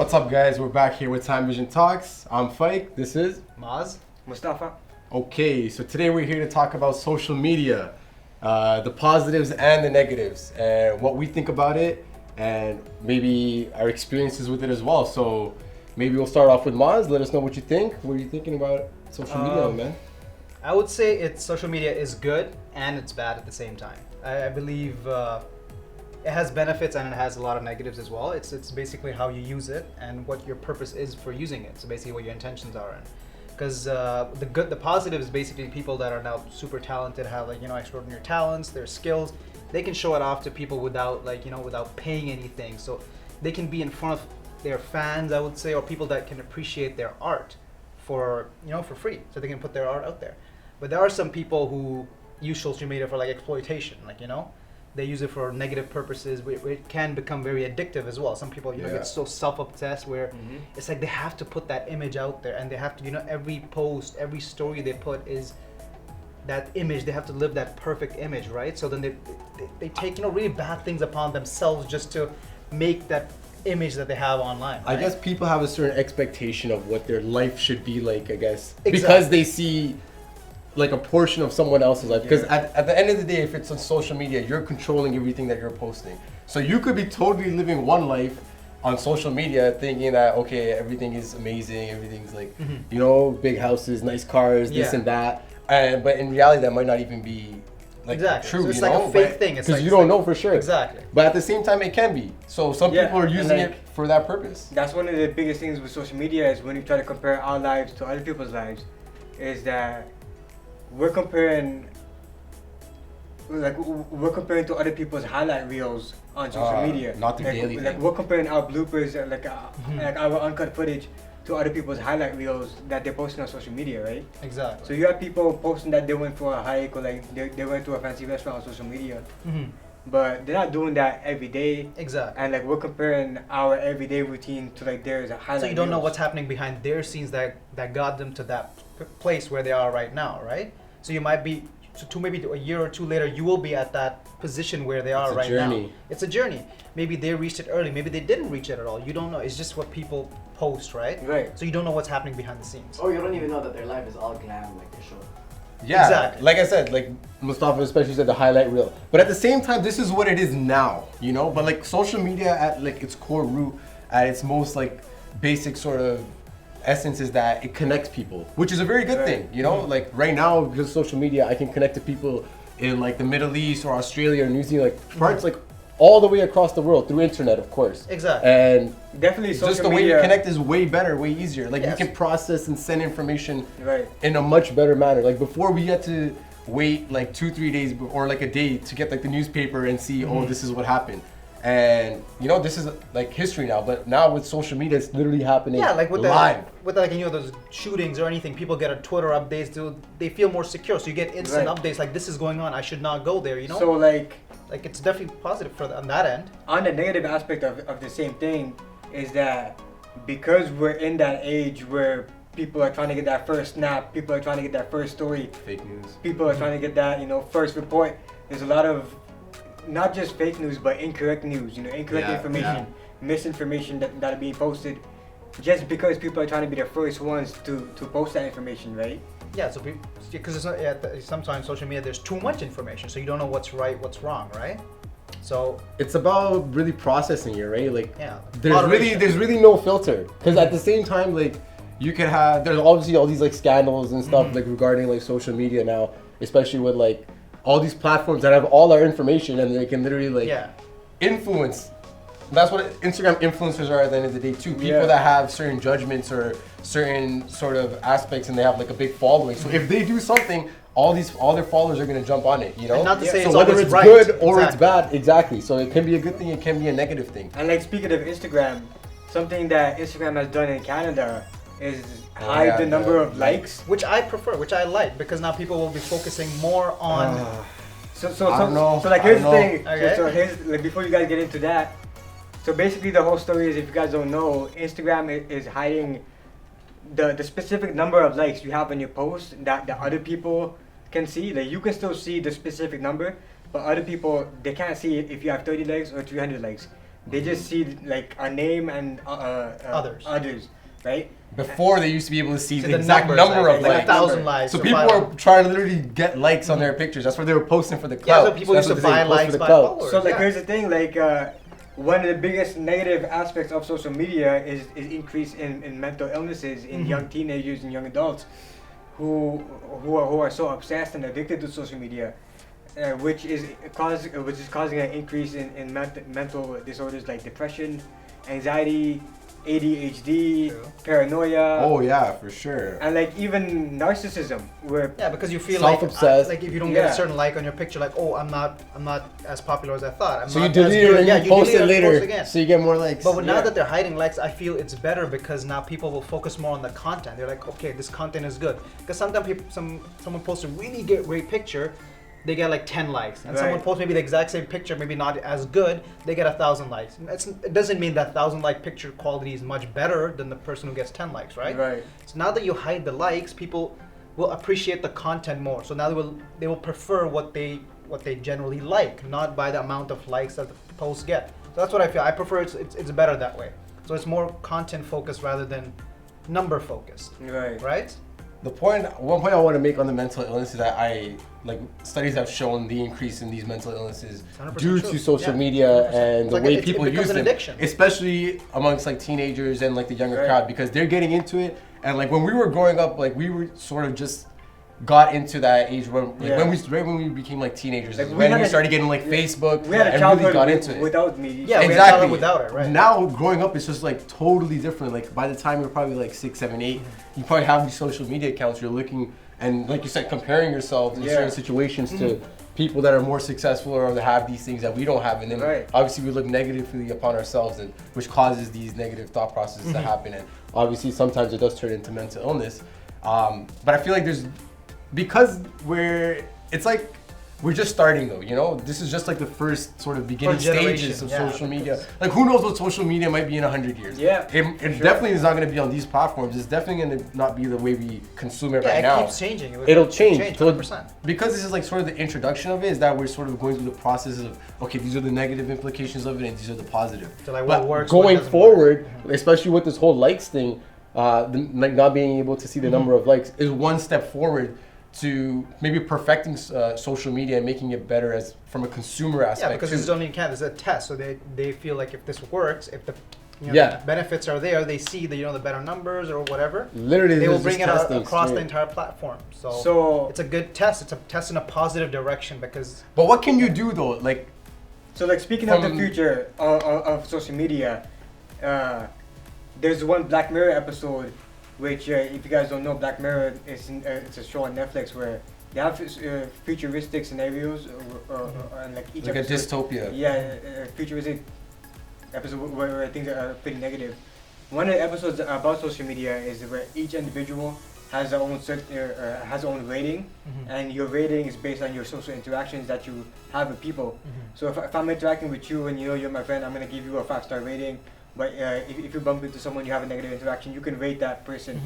What's up, guys? We're back here with Time Vision Talks. I'm Fike. This is Maz. Mustafa. Okay. So today we're here to talk about social media, the positives and the negatives, and what we think about it, and maybe our experiences with it as well. So maybe we'll start off with Maz. Let us know what you think. What are you thinking about social media, man? I would say social media is good and it's bad at the same time. I believe it has benefits and it has a lot of negatives as well. It's basically how you use it and what your purpose is for using it. So basically what your intentions are in. Because the positive is basically people that are now super talented, have extraordinary talents, their skills. They can show it off to people without without paying anything. So they can be in front of their fans, I would say, or people that can appreciate their art for free. So they can put their art out there. But there are some people who use social media for exploitation, they use it for negative purposes, where it can become very addictive as well. Some people get so self-obsessed where it's like they have to put that image out there, and they have to every post, every story they put is that image. They have to live that perfect image, right? So then they take really bad things upon themselves just to make that image that they have online, right? I guess people have a certain expectation of what their life should be like, I guess. Exactly. Because they see a portion of someone else's life. Because at the end of the day, if it's on social media, you're controlling everything that you're posting. So you could be totally living one life on social media thinking that, okay, everything is amazing, everything's big houses, nice cars, this and that. But in reality, that might not even be exactly true. So it's a fake thing. Because you don't know for sure. Exactly. But at the same time, it can be. So some people are using it for that purpose. That's one of the biggest things with social media is when you try to compare our lives to other people's lives, is that we're comparing to other people's highlight reels on social media. Not the daily thing. We're comparing our bloopers, our uncut footage to other people's highlight reels that they're posting on social media, right? Exactly. So you have people posting that they went for a hike or they went to a fancy restaurant on social media. But they're not doing that every day. Exactly. And we're comparing our everyday routine to theirs highlight. So you don't know reels. what's happening behind their scenes that got them to that place where they are right now, right? So you might be maybe a year or two later, you will be at that position where they are right now. It's a journey. Maybe they reached it early. Maybe they didn't reach it at all. You don't know. It's just what people post, right? Right. So you don't know what's happening behind the scenes. Or you don't even know that their life is all glam like they show. Yeah, exactly. Like I said, Mustafa especially said the highlight reel. But at the same time, this is what it is now, But social media at its core root, at its most basic sort of essence is that it connects people, which is a very good thing, Right now, because of social media, I can connect to people in the Middle East or Australia or New Zealand, parts all the way across the world through internet, of course. Exactly. And definitely social just the media, way you connect is way better, way easier. You can process and send information in a much better manner. Before we had to wait 2-3 days or a day to get the newspaper and see, oh, this is what happened. And this is history now, but now with social media, it's literally happening live. With those shootings or anything, people get a Twitter updates. They feel more secure, so you get instant updates this is going on. I should not go there. So it's definitely positive on that end. On the negative aspect of the same thing is that because we're in that age where people are trying to get that first snap, people are trying to get that first story, Fake news. People are trying to get that first report. There's a lot of not just fake news, but incorrect news, incorrect information, misinformation that are being posted just because people are trying to be the first ones to post that information, right? Yeah, so because sometimes social media, there's too much information, so you don't know what's right, what's wrong, right? So it's about really processing it, right? There's really no filter, because at the same time, you can have, there's obviously all these scandals and stuff regarding social media now, especially with all these platforms that have all our information and they can literally influence. That's what Instagram influencers are at the end of the day too. People that have certain judgments or certain sort of aspects and they have a big following. So if they do something, all their followers are gonna jump on it, And not to say so it's whether always it's right. good or it's bad, exactly. So it can be a good thing, it can be a negative thing. And speaking of Instagram, something that Instagram has done in Canada is hide the number of likes, which I prefer, which I like, because now people will be focusing more on. So here's the thing. Okay. So here's before you guys get into that. So basically, the whole story is, if you guys don't know, Instagram is hiding the specific number of likes you have on your post that other people can see. You can still see the specific number, but other people, they can't see it if you have 30 likes or 300 likes. They just see like a name and others, right? Before they used to be able to see the the exact numbers, number of like likes. 1,000 likes. So or people 500. were trying to literally get likes on their pictures. That's what they were posting for the Yeah, clout. so people That's used to what they buy post for likes the by clout. followers. So like yeah. here's the thing, like one of the biggest negative aspects of social media is increase in mental illnesses in young teenagers and young adults who are so obsessed and addicted to social media, which is causing an increase in mental disorders like depression, anxiety, ADHD, True. paranoia. Oh yeah, for sure. And like even narcissism, where Yeah, because you feel Self-obsessed. like if you don't get Yeah. a certain like on your picture, like I'm not as popular as I thought. I'm So you not delete as it good. and Yeah, you post delete it and later, post again. so you get more likes. But now Yeah. that they're hiding likes, I feel it's better because now people will focus more on the content. They're like, okay, this content is good. Because sometimes someone posts a really great picture, they get like 10 likes, and someone Right. posts maybe the exact same picture, maybe not as good, they get 1,000 likes. It doesn't mean that 1,000 like picture quality is much better than the person who gets 10 likes, right? Right. So now that you hide the likes, people will appreciate the content more. So now they will prefer what they generally like, not by the amount of likes that the posts get. So that's what I feel. I prefer it's better that way. So it's more content focused rather than number focused, Right. right? One point I want to make on the mental illness is that studies have shown the increase in these mental illnesses 100% due true. to social Yeah, media 100%. and It's the like way it people becomes use an them, addiction. especially amongst like teenagers and like the younger Right. crowd, because they're getting into it. And like when we were growing up, like we were sort of just got into that age when Yeah. when we became like teenagers, Like, is we when had we a- started getting like Facebook We had a and childhood really got into it. without media. Yeah, we had Exactly. childhood without it, right? Now growing up, it's just like totally different. Like by the time you're probably like 6, 7, 8, you probably have these social media accounts. You're looking and like you said, comparing yourself in Yeah. certain situations to people that are more successful or that have these things that we don't have, and then Right. obviously we look negatively upon ourselves, and which causes these negative thought processes to happen. And obviously sometimes it does turn into mental illness. But I feel like because it's like we're just starting though, you know? This is just like the first sort of beginning stages of yeah. social media. Like who knows what social media might be in 100 years. Yeah, It sure. definitely is not going to be on these platforms. It's definitely going to not be the way we consume it Yeah, right it now. keeps changing. It'll change. So 100%. because this is like sort of the introduction of it, is that we're sort of going through the process of, okay, these are the negative implications of it and these are the positive. So like what But works, what going doesn't forward, especially with this whole likes thing, like not being able to see the number of likes is one step forward to maybe perfecting social media and making it better as from a consumer aspect. Yeah, because too. it's only there's a test, so they feel like if this works, if the Yeah. the benefits are there, they see the better numbers or whatever. Literally, They will there's bring just it testing across the straight. entire platform. So it's a good test. It's a test in a positive direction because But what can you do though? Like, like speaking of the From- future of social media, there's one Black Mirror episode, which if you guys don't know, Black Mirror it's a show on Netflix where they have futuristic scenarios and like each like a episode, dystopia. yeah, futuristic episode where things are pretty negative. One of the episodes about social media is where each individual has their own has their own rating, and your rating is based on your social interactions that you have with people. So if I'm interacting with you and you're my friend, I'm gonna give you a 5-star rating. But if you bump into someone you have a negative interaction, you can rate that person,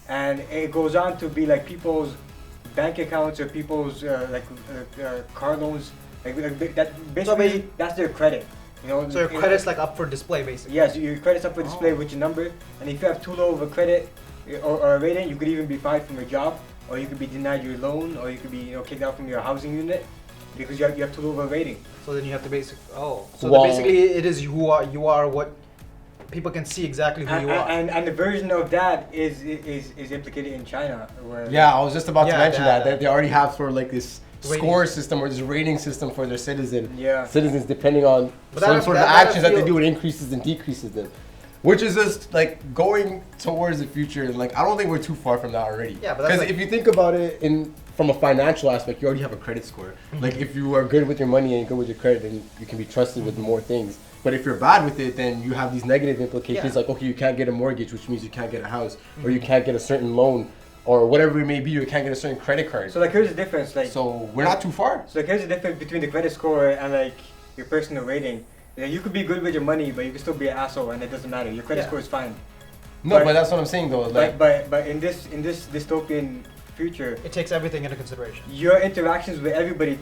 and it goes on to be like people's bank accounts or people's car loans, like that. Basically, that's their credit. You know, so your credit's like up for display basically. Yes, your credit's up for display with your number, and if you have too low of a credit or a rating, you could even be fired from your job, or you could be denied your loan, or you could be kicked out from your housing unit because you have too low of a rating. So then you have to so Wow. basically it is you are what people can see exactly who you are. And the version of that is implicated in China. Where Yeah, I was just about to Yeah, mention that- that they already have sort of like this Rating. score system or this rating system for their Yeah. citizens depending on But some that- sort of that- that actions that they feel- do, it increases and decreases them, which is just like going towards the future. And like I don't think we're too far from that already. Yeah, but that's because like- if you think about it from a financial aspect, you already have a credit score. Like if you are good with your money and good with your credit, then you can be trusted with more things. But if you're bad with it, then you have these negative implications. Yeah. Like okay, you can't get a mortgage, which means you can't get a house, or you can't get a certain loan, or whatever it may be. You can't get a certain credit card. So like here's the difference. Like So we're not too far. So like here's the difference between the credit score and like your personal rating. Yeah, you could be good with your money, but you can still be an asshole, and it doesn't matter. Your credit Yeah. score is fine. No, But- but that's what I'm saying though. Like But in this dystopian future, It takes everything into consideration. your interactions with everybody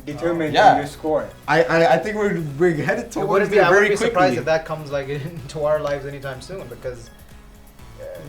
determine Yeah. your score. I think we're headed I towards wouldn't there be, I very wouldn't be surprised quickly. if that comes like into our lives anytime soon, because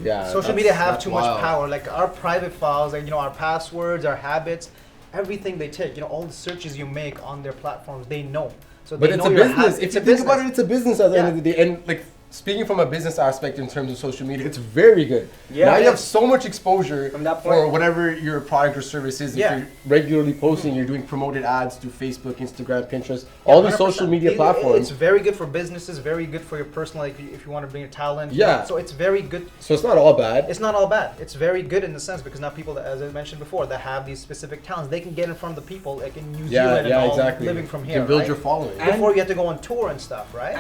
Yeah, social that's- media have that's too wild. much power. Like our private files, like our passwords, our habits, everything they take. All the searches you make on their platforms, they know. So But they it's know a your business. habits. If It's you a think business. about it, it's a business at the end Yeah. of the day. And like speaking from a business aspect in terms of social media, it's very good. Yeah, now it you have is. so much exposure From that for point. whatever your product or service is. If Yeah. you're regularly posting, you're doing promoted ads through Facebook, Instagram, Pinterest, all these 100%. social media It's platforms. very good for businesses, very good for your personal, like if you want to bring a talent. Yeah. So it's very good. So it's not all bad. It's not all bad. It's very good in the sense because now people, that, as I mentioned before, that have these specific talents, they can get in front of the people like in New Zealand and all, exactly. living from You here. can build right? your following. And- Before you have to go on tour and stuff, right?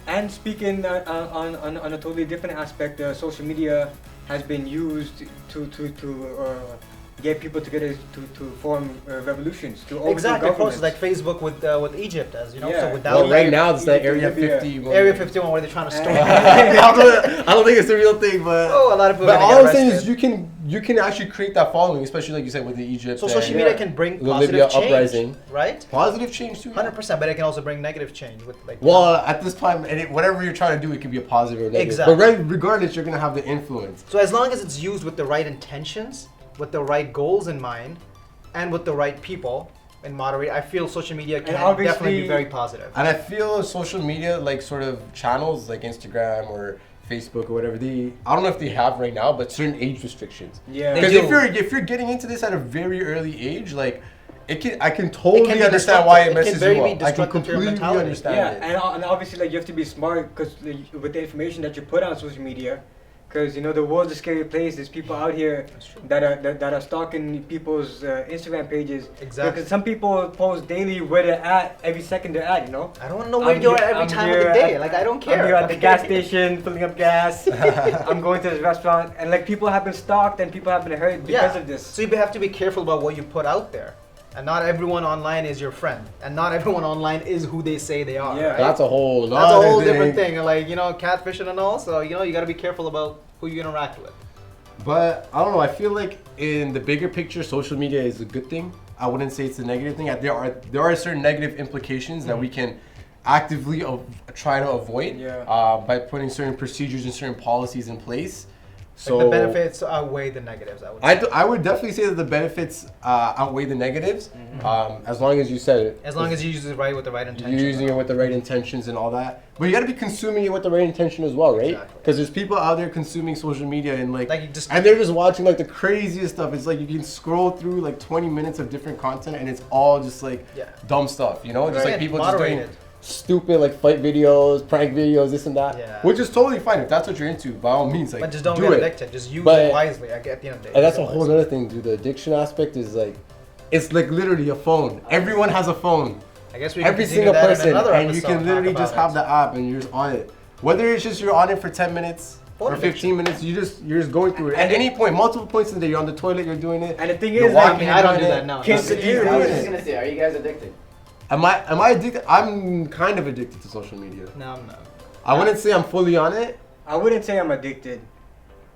And speaking on a totally different aspect, social media has been used to get people together to form revolutions, to overthrow Exactly. Of course, governments. like Facebook with Egypt, as you know. Yeah. So without Well, right Like now it's the Egypt, Area Libya. 50. Area 51, where they're trying to storm. I don't think it's a real thing, but Oh, a lot of people. but are gonna all get I'm saying is arrested. you can actually create that following, especially like you said with the Egypt. So and social media can bring the positive Libya change, uprising. right? Positive change too. 100%, but it can also bring negative change with like. Well, at this time, whatever you're trying to do, it can be a positive or negative. Exactly. But regardless, you're gonna have the influence. So as long as it's used with the right intentions, with the right goals in mind, and with the right people in moderate, I feel social media can definitely obviously- be very positive. And I feel social media, like sort of channels like Instagram or Facebook or whatever, I don't know if they have right now, but certain age restrictions. Yeah. They Because do. if you're getting into this at a very early age, like I can totally be understand why it destructive. It can messes very you be up. I can destructive to your completely mentality. understand Yeah, it. and obviously, like you have to be smart because with the information that you put on social media, because the world's a scary place. There's people out here That's true. that are stalking people's Instagram pages. Exactly. Because some people post daily where they're at, every second they're at. I don't want to know where I'm you're here- at every I'm time of here the day. at- Like I don't care. I'm here at the gas station filling up gas. I'm going to this restaurant, and like people have been stalked and people have been hurt because of this. So you have to be careful about what you put out there. And not everyone online is your friend. And not everyone online is who they say they are. Yeah. Right? That's a whole That's a whole thing. different thing. Like, catfishing and all. So, you got to be careful about who you interact with. But I don't know. I feel like in the bigger picture, social media is a good thing. I wouldn't say it's a negative thing. There are certain negative implications that we can actively try to avoid by putting certain procedures and certain policies in place. So Like the benefits outweigh the negatives, I would say. I would definitely say that the benefits outweigh the negatives, as long as you said it. As long as you use it right with the right intention. You're using it with the right intentions and all that. But you got to be consuming it with the right intention as well, right? Exactly. Because there's people out there consuming social media and Like you just- and they're just watching like the craziest stuff. It's like you can scroll through like 20 minutes of different content and it's all just like Yeah. dumb stuff, Just Right. like people just Moderate doing it. stupid like fight videos, prank videos, this and that. Yeah. Which is totally fine if that's what you're into. By all means, like But just don't do get it. addicted. Just use But- it wisely. At the end of the day. And that's a use it whole wisely. other thing, dude. The addiction aspect is like, it's like literally a phone. Everyone has a phone. I guess we can Every continue single that in person, another and you episode, can talk literally about just it. have the app and you're just on it. Whether it's just you're on it for 10 minutes Phone or 15 minutes, you're just going through it. At any point, multiple points in the day, you're on the toilet, you're doing it. And the thing You're is, like, walking, I don't you're do doing that it. now. Kids You're do I was doing just it. gonna say, are you guys addicted? Am I addicted? I'm kind of addicted to social media. No, I'm not. I wouldn't say I'm fully on it. I wouldn't say I'm addicted.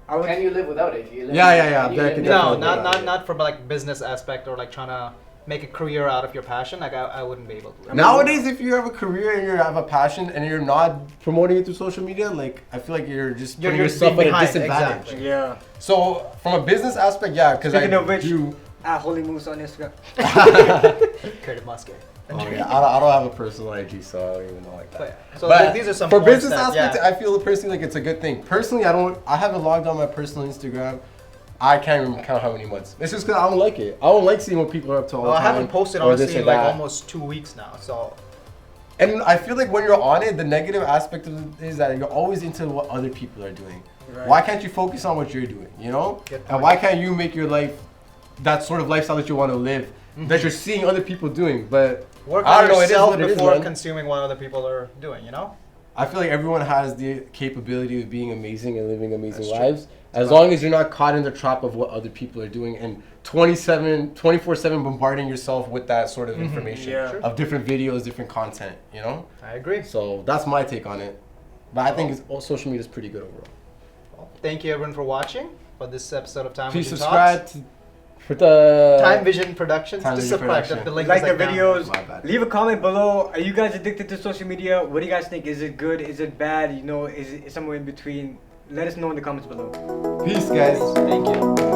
I would. Can you live without it? If you live Yeah, without it, yeah, can you that live could without No, it? definitely not not from like business aspect or like trying to make a career out of your passion. Like I wouldn't be able to. Nowadays, if you have a career and you have a passion and you're not promoting it through social media, like I feel like you're just putting yourself being at a behind, disadvantage. exactly. Yeah. So from a business aspect, yeah, because I Speaking of which, do. Holy Moose on Instagram. Curtis Musket. Oh, yeah, I don't have a personal IG, so I don't even know like that. But, so But these are some for points business that, aspect, yeah. I feel personally like it's a good thing. Personally, I haven't logged on my personal Instagram. I can't even count how many months. It's just because I don't like it. I don't like seeing what people are up to all Well, the I time. haven't posted or this honestly or in like that. almost 2 weeks now. So And I feel like when you're on it, the negative aspect of it is that you're always into what other people are doing. Right. Why can't you focus on what you're doing, Good And point. why can't you make your life that sort of lifestyle that you want to live, that you're seeing other people doing? But work I on don't know, it is yourself what it is, before man. consuming what other people are doing. I feel like everyone has the capability of being amazing and living amazing That's true. lives, as long as you're not caught in the trap of what other people are doing and 24/7 bombarding yourself with that sort of information Yeah. Sure. of different videos, different content, I agree. So that's my take on it. But I think social media is pretty good overall. Thank you everyone for watching for this episode of Time Please Vision subscribe Talks. for the Time Vision Productions. Time Just Vision subscribe. Production. The link Like is the down. videos. My bad. Leave a comment below. Are you guys addicted to social media? What do you guys think? Is it good? Is it bad? You know, is it somewhere in between? Let us know in the comments below. Peace, guys. Thank you.